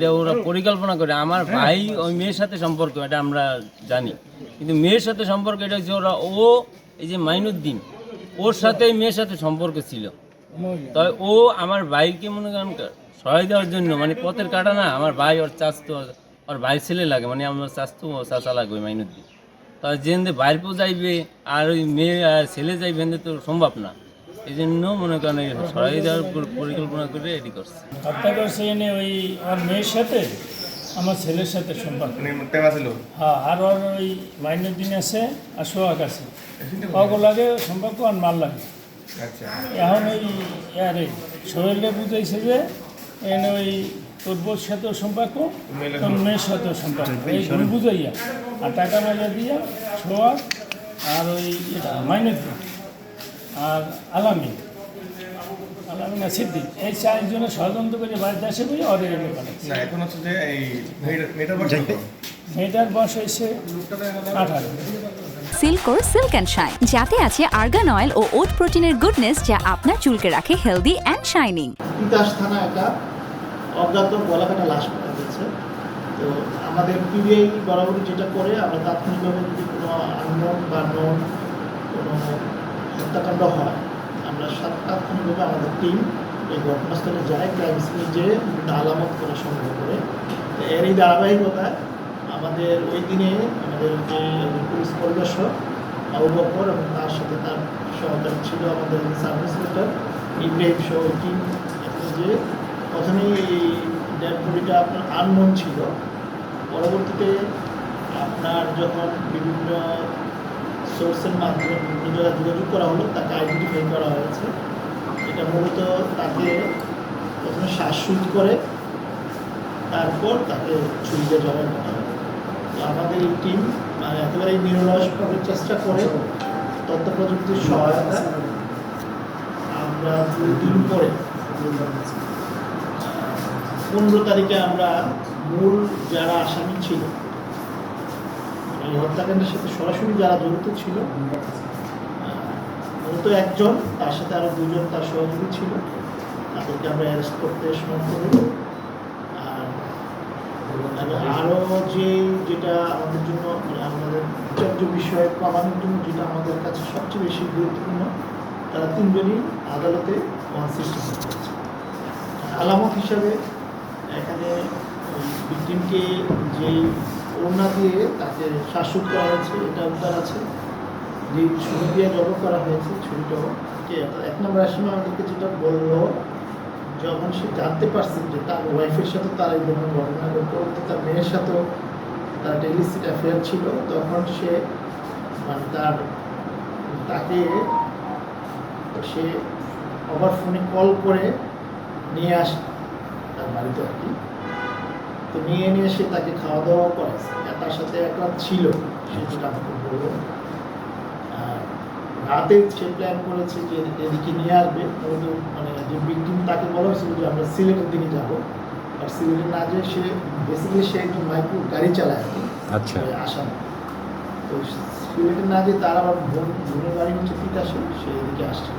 এটা ওরা পরিকল্পনা করে। আমার ভাই ওই মেয়ের সাথে সম্পর্ক, এটা আমরা জানি, কিন্তু মেয়ের সাথে সম্পর্ক এটা হচ্ছে ওরা এই যে মাইনুদ্দিন ওর সাথে মেয়ের সাথে সম্পর্ক ছিল। তবে ও আমার ভাইকে মনে করেন সহায় দেওয়ার জন্য, মানে পথের কাটা না, আমার ভাই ওর চাচতো, ওর ভাই ছেলে লাগে, মানে আমার চাচতো চাচা লাগবে ওই মাইনুদ্দিন। তবে যেখানে বাইরেও যাইবে আর ওই মেয়ে ছেলে যাইবে তো সম্ভব না, এই জন্য মনে করেন সহায় দেওয়ার পরিকল্পনা করে এটি করছে। হত্যা করছে এনে ওই আমার মেয়ের সাথে আমার ছেলের সাথে সম্পর্ক। হ্যাঁ, আর ওর ওই মাইনুদ্দিন আছে আর সোহাগ আছে, ওগুলাগে সম্পর্ক আর মাল লাগে। এখন ওই আরে সোহেলকে বুঝাইছে যে এনে ওই তোর বোর সাথেও সম্পর্ক, তোর মেয়ের সাথেও সম্পর্ক, এই ভুল বুঝাইয়া আর টাকা মাইয়া দিয়া সোহাগ আর ওই মাইনুদ্দিন আর আলামিন সিদ্দিক, এই চারজনের ষড়যন্ত্র করে বাড়িতে আসে বলে অর্ডার এনে পারে। এখন হচ্ছে যে এই মেয়েটার বয়স হয়েছে 18। সিল্কোর সিল্ক অ্যান্ড শাইন, যাতে আছে আর্গান অয়েল ও ওট প্রোটিনের গুডনেস, যা আপনার চুলকে রাখে হেলদি অ্যান্ড শাইনিং। তিতাস থানা একটা অজ্ঞাত গলাকাটা লাশ পাওয়া গেছে। তো আমাদের পিবিআই বরাবরই যেটা করে, আমরা তাৎক্ষণিকভাবে যদি কোনো আননোন বা নোন কোনো হত্যাকাণ্ড হয়, আমরা তাৎক্ষণিকভাবে আমাদের টিম এই ঘটনাস্থলে যায়, ক্রাইম সিনে যেয়ে বিভিন্ন আলামত করে সংগ্রহ করে। এরই ধারাবাহিকতায় আমাদের ওই দিনে আমাদের যে পুলিশ পরিদর্শক আবু বকর এবং তার সাথে তার সহকারী ছিল আমাদের সাব ইন্সপেক্টর ইব্রাহিম সহ টিম, যে প্রথমেই এই ডেড বডিটা আপনার আননোন ছিল। পরবর্তীতে আপনার যখন বিভিন্ন সোর্সের মাধ্যমে বিভিন্ন জায়গায় যোগাযোগ করা হলো, তাকে আইডেন্টিফাই করা হয়েছে। এটা মূলত তাকে প্রথমে শ্বাসরোধ করে তারপর তাকে ছুরি দিয়ে জবাই করা হবে। তো আমাদের এই টিম একেবারে নিরলসভাবে চেষ্টা করে তথ্য প্রযুক্তির সহায়তা আমরা 2 দিন পরে 15 তারিখে আমরা মূল যারা আসামি ছিল এই হত্যাকাণ্ডের সাথে সরাসরি যারা জড়িত ছিল, মূলত একজন, তার সাথে আরও 2 জন তার সহযোগী ছিল, তাদেরকে আমরা অ্যারেস্ট করতে সমর্থ হই। আর আরও যেটা আমাদের জন্য আমাদের বিচার্য বিষয়ে প্রমাণের জন্য যেটা আমাদের কাছে সবচেয়ে বেশি গুরুত্বপূর্ণ, তারা 3 জনই আদালতে 160 করেছে। আলামত হিসাবে এখানে ভিকটিমকে যেই ওড়না দিয়ে তাকে শ্বাসরোধ করা হয়েছে এটা উদ্ধার আছে, যে ছুরি দিয়ে জবাই করা হয়েছে ছুরিটাকে 1 নম্বর আসামি আমাদেরকে যেটা বললো, যখন সে জানতে পারছেন যে তার ওয়াইফের সাথে তার এই ধরনের ঘটনা ঘটতে, তার মেয়ের সাথেও তার একটা ইলিসিট অ্যাফেয়ার ছিল, তখন সে মানে তাকে সে আবার ফোনে কল করে নিয়ে আসে তার বাড়িতে আর কি। তো নিয়ে সে তাকে খাওয়া দাওয়া করাইছে, তার সাথে এক রাত ছিল, সে যেটা আমাকে বললো। আর রাতে সে প্ল্যান করেছে যে এদিকে নিয়ে আসবে, মানে যে ভিকটিম তাকে বলা হয়েছিল যে আমরা সিলেটের দিকে যাবো, আর সিলেটে না যেয়ে সে বেসিক্যালি সে একজন মাইক্রো গাড়ি চালায় আর কি। আচ্ছা, আসাম। তো সিলেটে না যেয়ে তার আবার বোনের বাড়ি হচ্ছে তিতাসে, সে এদিকে আসছে।